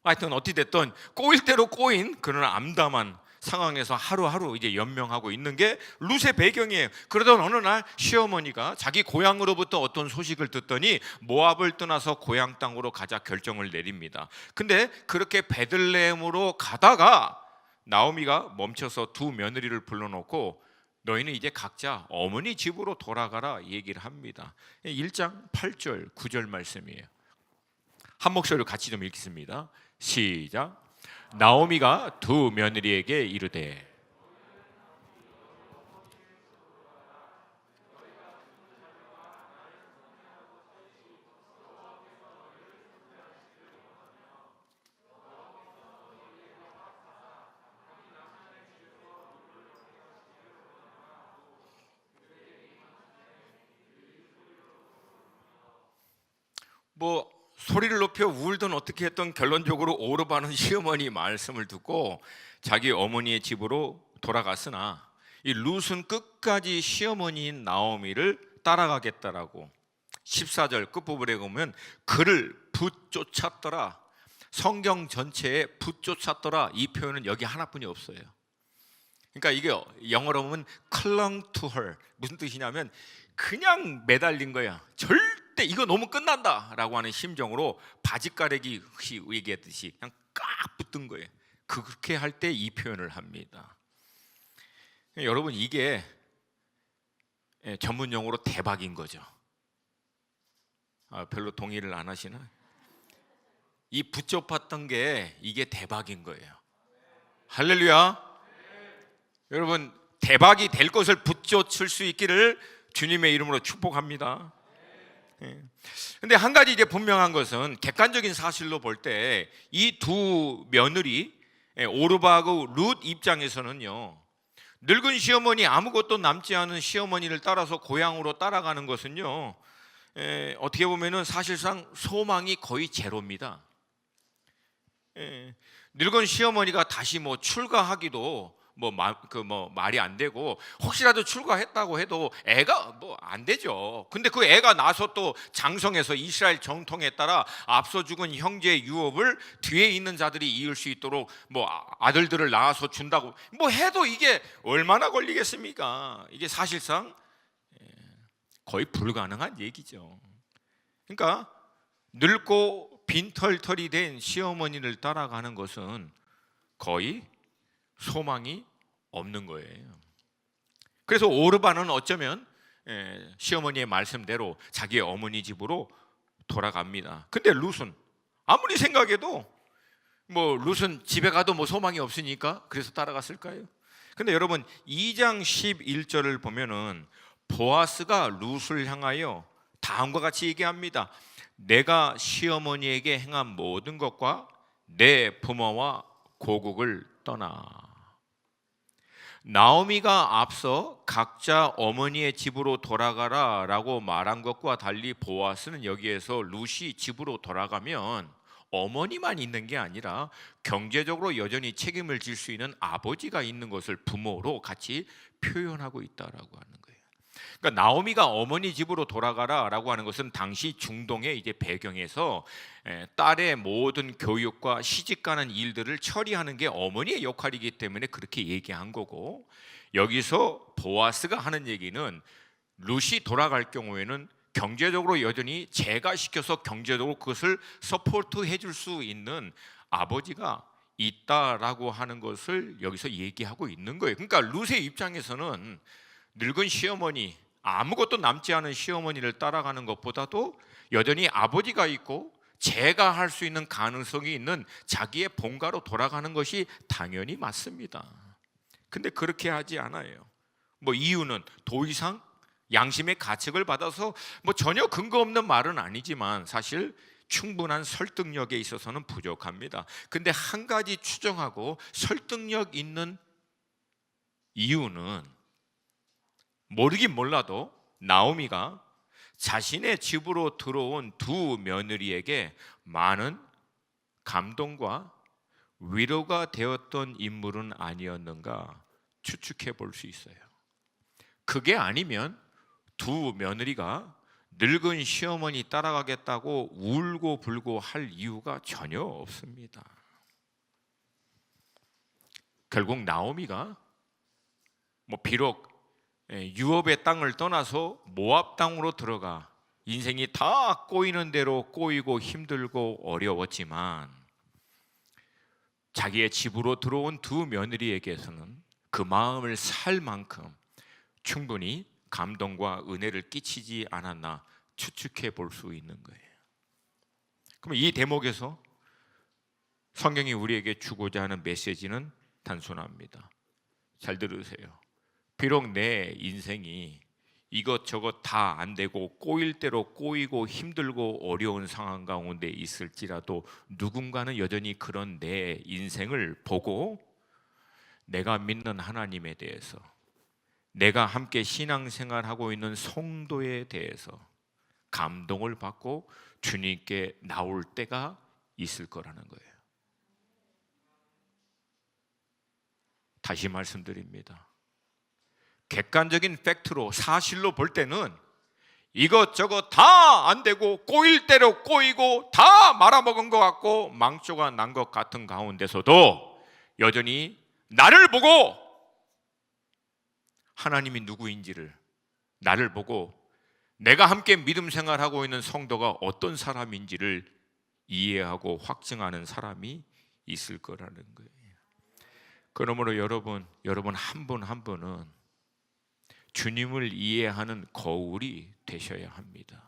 하여튼 어찌 됐든 꼬일 대로 꼬인 그런 암담한 상황에서 하루하루 이제 연명하고 있는 게 룻의 배경이에요. 그러던 어느 날 시어머니가 자기 고향으로부터 어떤 소식을 듣더니 모압을 떠나서 고향 땅으로 가자 결정을 내립니다. 근데 그렇게 베들레헴으로 가다가 나오미가 멈춰서 두 며느리를 불러놓고 너희는 이제 각자 어머니 집으로 돌아가라 얘기를 합니다. 1장 8절 9절 말씀이에요. 한 목소리로 같이 좀 읽겠습니다. 시작. 나오미가 두 며느리에게 이르되 뭐 소리를 높여 울든 어떻게 했든 결론적으로 오르바는 시어머니 말씀을 듣고 자기 어머니의 집으로 돌아갔으나 이 룻은 끝까지 시어머니인 나오미를 따라가겠다라고 14절 끝부분에 보면 그를 붙쫓았더라. 성경 전체에 붙쫓았더라 이 표현은 여기 하나뿐이 없어요. 그러니까 이게 영어로 보면 clung to her 무슨 뜻이냐면 그냥 매달린 거야. 절대 이거 너무 끝난다라고 하는 심정으로 바지가래기 얘기했듯이 그냥 꽉 붙든 거예요. 그렇게 할 때 이 표현을 합니다. 여러분 이게 전문 용어로 대박인 거죠. 별로 동의를 안 하시나? 이 붙잡았던 게 이게 대박인 거예요. 할렐루야. 여러분 대박이 될 것을 붙잡을 수 있기를 주님의 이름으로 축복합니다. 근데 한 가지 이제 분명한 것은 객관적인 사실로 볼 때 이 두 며느리 오르바하고 룻 입장에서는요, 늙은 시어머니 아무것도 남지 않은 시어머니를 따라서 고향으로 따라가는 것은요, 어떻게 보면은 사실상 소망이 거의 제로입니다. 늙은 시어머니가 다시 뭐 출가하기도 말이 안 되고 혹시라도 출가했다고 해도 애가 뭐 안 되죠. 근데 그 애가 나서 또 장성해서 이스라엘 정통에 따라 앞서 죽은 형제의 유업을 뒤에 있는 자들이 이을 수 있도록 뭐 아들들을 낳아서 준다고 뭐 해도 이게 얼마나 걸리겠습니까? 이게 사실상 거의 불가능한 얘기죠. 그러니까 늙고 빈털털이 된 시어머니를 따라가는 것은 거의 소망이 없는 거예요. 그래서 오르바는 어쩌면 시어머니의 말씀대로 자기의 어머니 집으로 돌아갑니다. 근데 룻은 아무리 생각해도 뭐 룻은 집에 가도 뭐 소망이 없으니까 그래서 따라갔을까요? 근데 여러분 2장 11절을 보면은 보아스가 룻을 향하여 다음과 같이 얘기합니다. 내가 시어머니에게 행한 모든 것과 내 부모와 고국을 떠나. 나오미가 앞서 각자 어머니의 집으로 돌아가라 라고 말한 것과 달리 보아스는 여기에서 룻이 집으로 돌아가면 어머니만 있는 게 아니라 경제적으로 여전히 책임을 질 수 있는 아버지가 있는 것을 부모로 같이 표현하고 있다라고 하는 거예요. 그러니까 나오미가 어머니 집으로 돌아가라라고 하는 것은 당시 중동의 이제 배경에서 딸의 모든 교육과 시집가는 일들을 처리하는 게 어머니의 역할이기 때문에 그렇게 얘기한 거고, 여기서 보아스가 하는 얘기는 룻이 돌아갈 경우에는 경제적으로 여전히 제가 시켜서 경제적으로 그것을 서포트 해줄 수 있는 아버지가 있다라고 하는 것을 여기서 얘기하고 있는 거예요. 그러니까 룻의 입장에서는 늙은 시어머니, 아무것도 남지 않은 시어머니를 따라가는 것보다도 여전히 아버지가 있고 제가 할 수 있는 가능성이 있는 자기의 본가로 돌아가는 것이 당연히 맞습니다. 근데 그렇게 하지 않아요. 뭐 이유는 더 이상 양심의 가책을 받아서 뭐 전혀 근거 없는 말은 아니지만 사실 충분한 설득력에 있어서는 부족합니다. 근데 한 가지 추정하고 설득력 있는 이유는 모르긴 몰라도 나오미가 자신의 집으로 들어온 두 며느리에게 많은 감동과 위로가 되었던 인물은 아니었는가 추측해 볼 수 있어요. 그게 아니면 두 며느리가 늙은 시어머니 따라가겠다고 울고 불고 할 이유가 전혀 없습니다. 결국 나오미가 비록 유업의 땅을 떠나서 모압 땅으로 들어가 인생이 다 꼬이는 대로 꼬이고 힘들고 어려웠지만 자기의 집으로 들어온 두 며느리에게서는 그 마음을 살 만큼 충분히 감동과 은혜를 끼치지 않았나 추측해 볼 수 있는 거예요. 그럼 이 대목에서 성경이 우리에게 주고자 하는 메시지는 단순합니다. 잘 들으세요. 비록 내 인생이 이것저것 다 안 되고 꼬일 대로 꼬이고 힘들고 어려운 상황 가운데 있을지라도 누군가는 여전히 그런 내 인생을 보고 내가 믿는 하나님에 대해서, 내가 함께 신앙생활하고 있는 성도에 대해서 감동을 받고 주님께 나올 때가 있을 거라는 거예요. 다시 말씀드립니다. 객관적인 팩트로 사실로 볼 때는 이것저것 다 안 되고 꼬일 대로 꼬이고 다 말아먹은 것 같고 망조가 난 것 같은 가운데서도 여전히 나를 보고 하나님이 누구인지를, 나를 보고 내가 함께 믿음 생활하고 있는 성도가 어떤 사람인지를 이해하고 확증하는 사람이 있을 거라는 거예요. 그러므로 여러분 한 분 한 분은 주님을 이해하는 거울이 되셔야 합니다.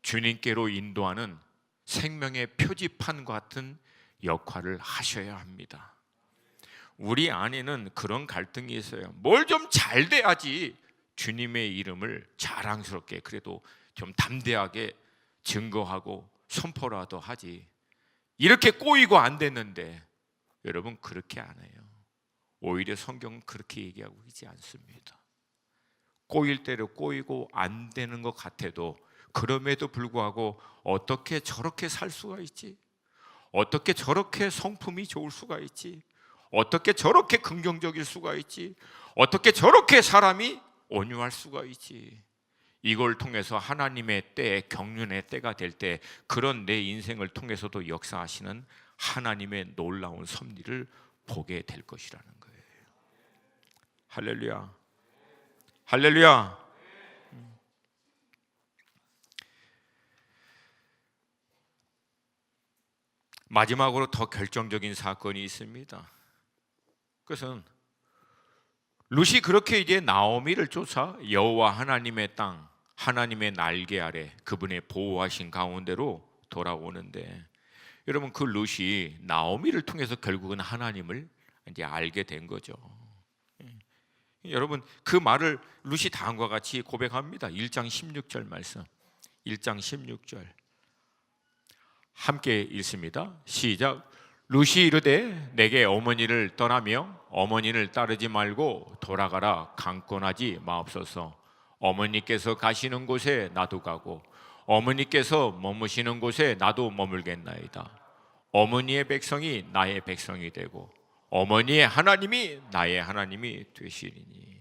주님께로 인도하는 생명의 표지판 같은 역할을 하셔야 합니다. 우리 안에는 그런 갈등이 있어요. 뭘 좀 잘 돼야지 주님의 이름을 자랑스럽게, 그래도 좀 담대하게 증거하고 선포라도 하지. 이렇게 꼬이고 안 됐는데 여러분 그렇게 안 해요. 오히려 성경은 그렇게 얘기하고 있지 않습니다. 꼬일 대로 꼬이고 안 되는 것 같아도 그럼에도 불구하고 어떻게 저렇게 살 수가 있지? 어떻게 저렇게 성품이 좋을 수가 있지? 어떻게 저렇게 긍정적일 수가 있지? 어떻게 저렇게 사람이 온유할 수가 있지? 이걸 통해서 하나님의 때, 경륜의 때가 될 때 그런 내 인생을 통해서도 역사하시는 하나님의 놀라운 섭리를 보게 될 것이라는 거예요. 할렐루야, 할렐루야. 마지막으로 더 결정적인 사건이 있습니다. 그것은 룻이 그렇게 이제 나오미를 쫓아 여호와 하나님의 땅, 하나님의 날개 아래 그분의 보호하신 가운데로 돌아오는데, 여러분 그 룻이 나오미를 통해서 결국은 하나님을 이제 알게 된 거죠. 여러분 그 말을 룻이 다음과 같이 고백합니다. 1장 16절 말씀. 1장 16절 함께 읽습니다. 시작. 룻이 이르되 내게 어머니를 떠나며 어머니를 따르지 말고 돌아가라 강권하지 마옵소서. 어머니께서 가시는 곳에 나도 가고 어머니께서 머무시는 곳에 나도 머물겠나이다. 어머니의 백성이 나의 백성이 되고 어머니의 하나님이 나의 하나님이 되시리니.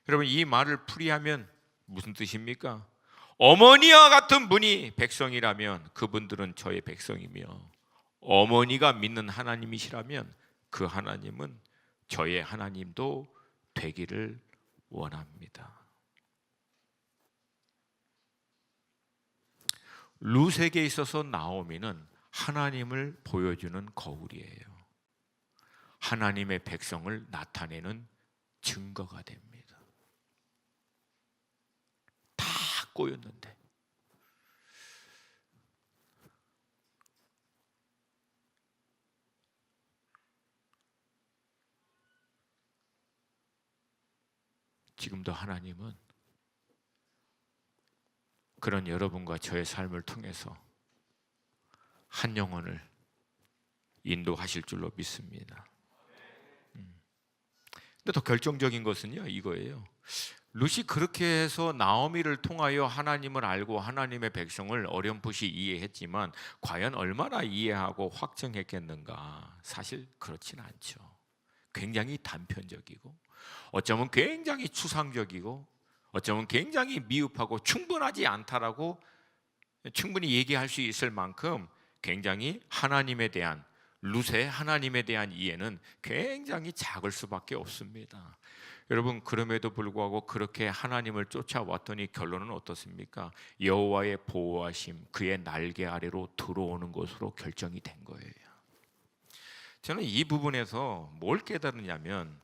여러분 이 말을 풀이하면 무슨 뜻입니까? 어머니와 같은 분이 백성이라면 그분들은 저의 백성이며, 어머니가 믿는 하나님이시라면 그 하나님은 저의 하나님도 되기를 원합니다. 룻에게 있어서 나오미는 하나님을 보여주는 거울이에요. 하나님의 백성을 나타내는 증거가 됩니다. 다 꼬였는데 지금도 하나님은 그런 여러분과 저의 삶을 통해서 한 영혼을 인도하실 줄로 믿습니다. 근데 더 결정적인 것은요, 이거예요. 룻이 그렇게 해서 나오미를 통하여 하나님을 알고 하나님의 백성을 어렴풋이 이해했지만 과연 얼마나 이해하고 확정했겠는가? 사실 그렇진 않죠. 굉장히 단편적이고 어쩌면 굉장히 추상적이고 어쩌면 굉장히 미흡하고 충분하지 않다라고 충분히 얘기할 수 있을 만큼 굉장히 하나님에 대한, 룻의 하나님에 대한 이해는 굉장히 작을 수밖에 없습니다. 여러분, 그럼에도 불구하고 그렇게 하나님을 쫓아왔더니 결론은 어떻습니까? 여호와의 보호하심, 그의 날개 아래로 들어오는 것으로 결정이 된 거예요. 저는 이 부분에서 뭘 깨달으냐면,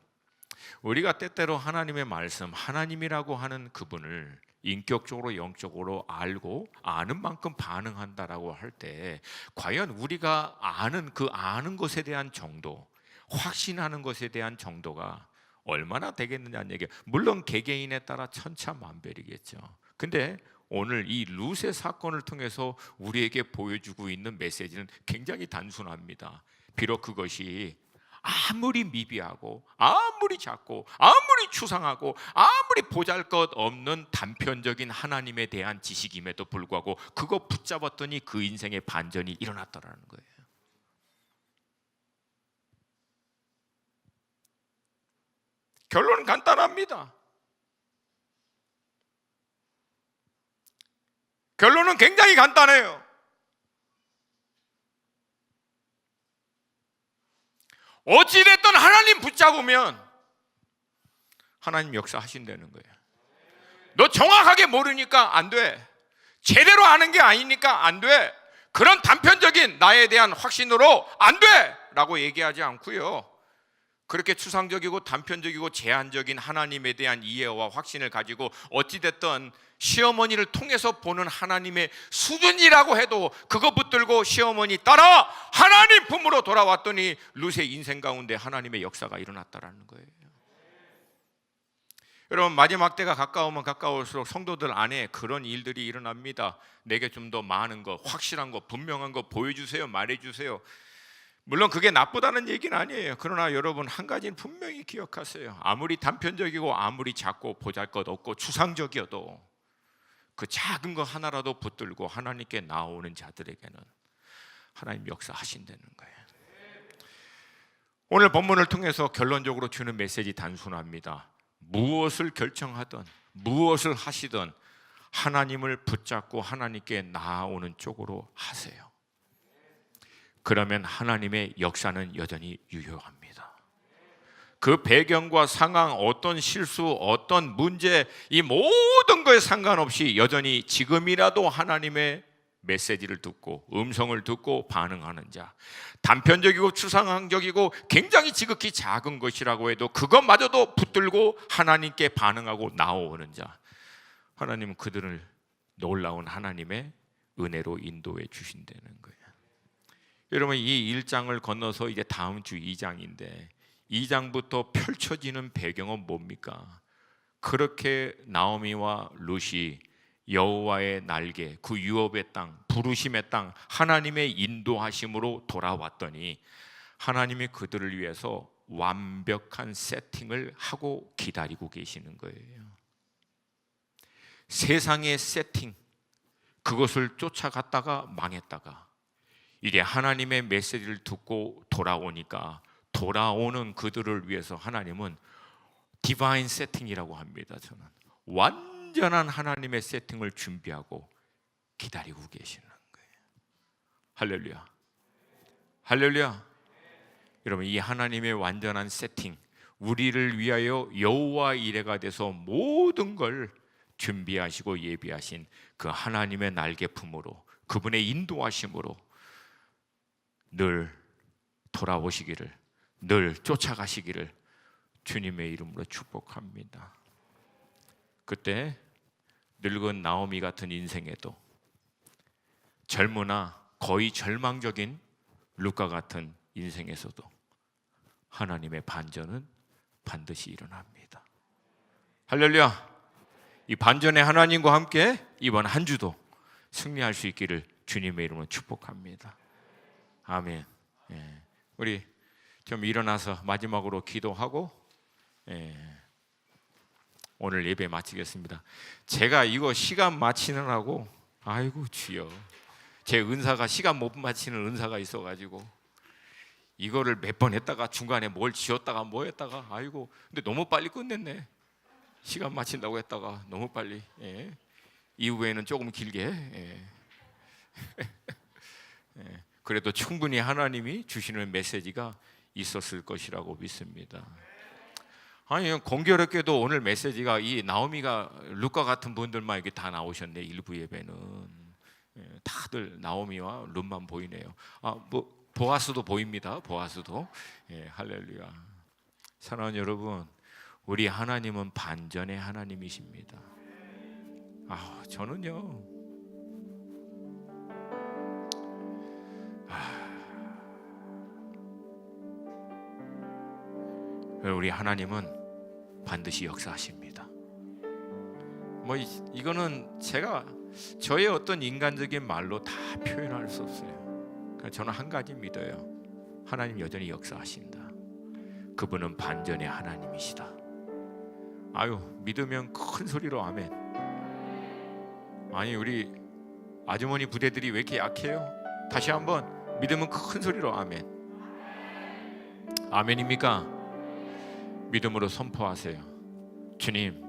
우리가 때때로 하나님의 말씀, 하나님이라고 하는 그분을 인격적으로 영적으로 알고 아는 만큼 반응한다라고 할 때 과연 우리가 아는 것에 대한 정도, 확신하는 것에 대한 정도가 얼마나 되겠느냐는 얘기예요. 물론 개개인에 따라 천차만별이겠죠. 근데 오늘 이 룻의 사건을 통해서 우리에게 보여주고 있는 메시지는 굉장히 단순합니다. 비록 그것이 아무리 미비하고 아무리 작고 아무리 추상하고 아무리 보잘것없는 단편적인 하나님에 대한 지식임에도 불구하고 그거 붙잡았더니 그 인생의 반전이 일어났다라는 거예요. 결론은 간단합니다. 결론은 굉장히 간단해요. 어찌됐든 하나님 붙잡으면 하나님 역사하신다는 거예요. 너 정확하게 모르니까 안 돼. 제대로 아는 게 아니니까 안 돼. 그런 단편적인 나에 대한 확신으로 안 돼! 라고 얘기하지 않고요. 그렇게 추상적이고 단편적이고 제한적인 하나님에 대한 이해와 확신을 가지고 어찌됐든 시어머니를 통해서 보는 하나님의 수준이라고 해도 그거 붙들고 시어머니 따라 하나님 품으로 돌아왔더니 룻의 인생 가운데 하나님의 역사가 일어났다라는 거예요. 여러분, 마지막 때가 가까우면 가까울수록 성도들 안에 그런 일들이 일어납니다. 내게 좀 더 많은 거, 확실한 거, 분명한 거 보여주세요, 말해주세요. 물론 그게 나쁘다는 얘기는 아니에요. 그러나 여러분, 한 가지는 분명히 기억하세요. 아무리 단편적이고 아무리 작고 보잘것없고 추상적이어도 그 작은 거 하나라도 붙들고 하나님께 나오는 자들에게는 하나님 역사하신다는 거예요. 오늘 본문을 통해서 결론적으로 주는 메시지 단순합니다. 무엇을 결정하든 무엇을 하시든 하나님을 붙잡고 하나님께 나아오는 쪽으로 하세요. 그러면 하나님의 역사는 여전히 유효합니다. 그 배경과 상황, 어떤 실수, 어떤 문제, 이 모든 거에 상관없이 여전히 지금이라도 하나님의 메시지를 듣고 음성을 듣고 반응하는 자, 단편적이고 추상적이고 굉장히 지극히 작은 것이라고 해도 그것마저도 붙들고 하나님께 반응하고 나오는 자, 하나님은 그들을 놀라운 하나님의 은혜로 인도해 주신다는 거예요. 여러분, 이 1장을 건너서 이제 다음 주 2장인데 2장부터 펼쳐지는 배경은 뭡니까? 그렇게 나오미와 룻이 여호와의 날개, 그 유업의 땅, 부르심의 땅, 하나님의 인도하심으로 돌아왔더니 하나님이 그들을 위해서 완벽한 세팅을 하고 기다리고 계시는 거예요. 세상의 세팅, 그것을 쫓아갔다가 망했다가 이제 하나님의 메시지를 듣고 돌아오니까 돌아오는 그들을 위해서 하나님은 디바인 세팅이라고 합니다. 저는 완전한 하나님의 세팅을 준비하고 기다리고 계시는 거예요. 할렐루야, 할렐루야. 여러분, 이 하나님의 완전한 세팅, 우리를 위하여 여호와 이레가 돼서 모든 걸 준비하시고 예비하신 그 하나님의 날개 품으로, 그분의 인도하심으로 늘 돌아오시기를, 늘 쫓아가시기를 주님의 이름으로 축복합니다. 그때 늙은 나오미 같은 인생에도 젊으나 거의 절망적인 룻과 같은 인생에서도 하나님의 반전은 반드시 일어납니다. 할렐루야. 이 반전의 하나님과 함께 이번 한 주도 승리할 수 있기를 주님의 이름으로 축복합니다. 아멘. 우리 좀 일어나서 마지막으로 기도하고 오늘 예배 마치겠습니다. 제가 이거 시간 마치느라고 아이고 주여, 제 은사가 시간 못 마치는 은사가 있어가지고 이거를 몇 번 했다가 중간에 뭘 지었다가 뭐 했다가 아이고, 근데 너무 빨리 끝냈네. 시간 마친다고 했다가 너무 빨리. 이후에는 조금 길게. 그래도 충분히 하나님이 주시는 메시지가 있었을 것이라고 믿습니다. 아니, 공교롭게도 오늘 메시지가 이 나오미가 룻과 같은 분들만 이렇게 다 나오셨네. 일부 예배는 다들 나오미와 룻만 보이네요. 뭐 보아스도 보입니다. 보아스도. 할렐루야. 사랑하는 여러분, 우리 하나님은 반전의 하나님이십니다. 저는요, 우리 하나님은 반드시 역사하십니다. 뭐 이거는 제가 저의 어떤 인간적인 말로 다 표현할 수 없어요. 저는 한 가지 믿어요. 하나님 여전히 역사하신다. 그분은 반전의 하나님이시다. 믿으면 큰 소리로 아멘. 아니, 우리 아주머니 부대들이 왜 이렇게 약해요? 다시 한번 믿으면 큰 소리로 아멘. 아멘입니까? 믿음으로 선포하세요. 주님,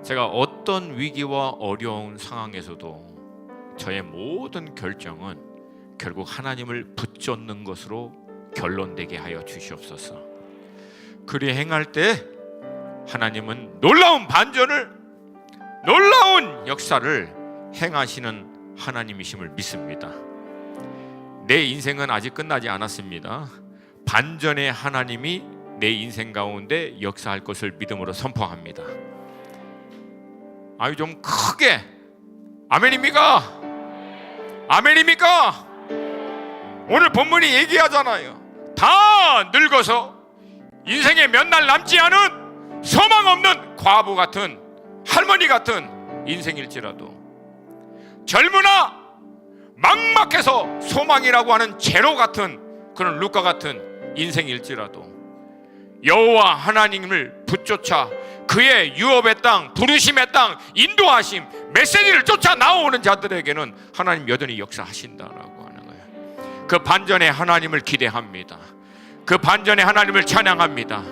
제가 어떤 위기와 어려운 상황에서도 저의 모든 결정은 결국 하나님을 붙잡는 것으로 결론되게 하여 주시옵소서. 그리 행할 때 하나님은 놀라운 반전을, 놀라운 역사를 행하시는 하나님이심을 믿습니다. 내 인생은 아직 끝나지 않았습니다. 반전의 하나님이 내 인생 가운데 역사할 것을 믿음으로 선포합니다. 좀 크게 아멘입니까? 아멘입니까? 오늘 본문이 얘기하잖아요. 다 늙어서 인생에 몇 날 남지 않은 소망 없는 과부 같은, 할머니 같은 인생일지라도, 젊으나 막막해서 소망이라고 하는 제로 같은 그런 룻과 같은 인생일지라도 여호와 하나님을 붙쫓아 그의 유업의 땅, 부르심의 땅, 인도하심, 메시지를 쫓아 나오는 자들에게는 하나님 여전히 역사하신다라고 하는 거예요. 그 반전의 하나님을 기대합니다. 그 반전의 하나님을 찬양합니다.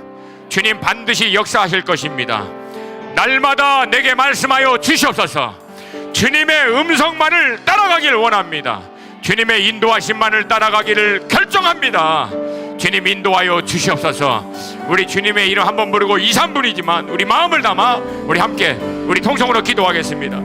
주님 반드시 역사하실 것입니다. 날마다 내게 말씀하여 주시옵소서. 주님의 음성만을 따라가길 원합니다. 주님의 인도하심만을 따라가기를 결정합니다. 주님 인도하여 주시옵소서. 우리 주님의 이름 한번 부르고 2, 3분이지만 우리 마음을 담아 우리 함께 우리 통성으로 기도하겠습니다.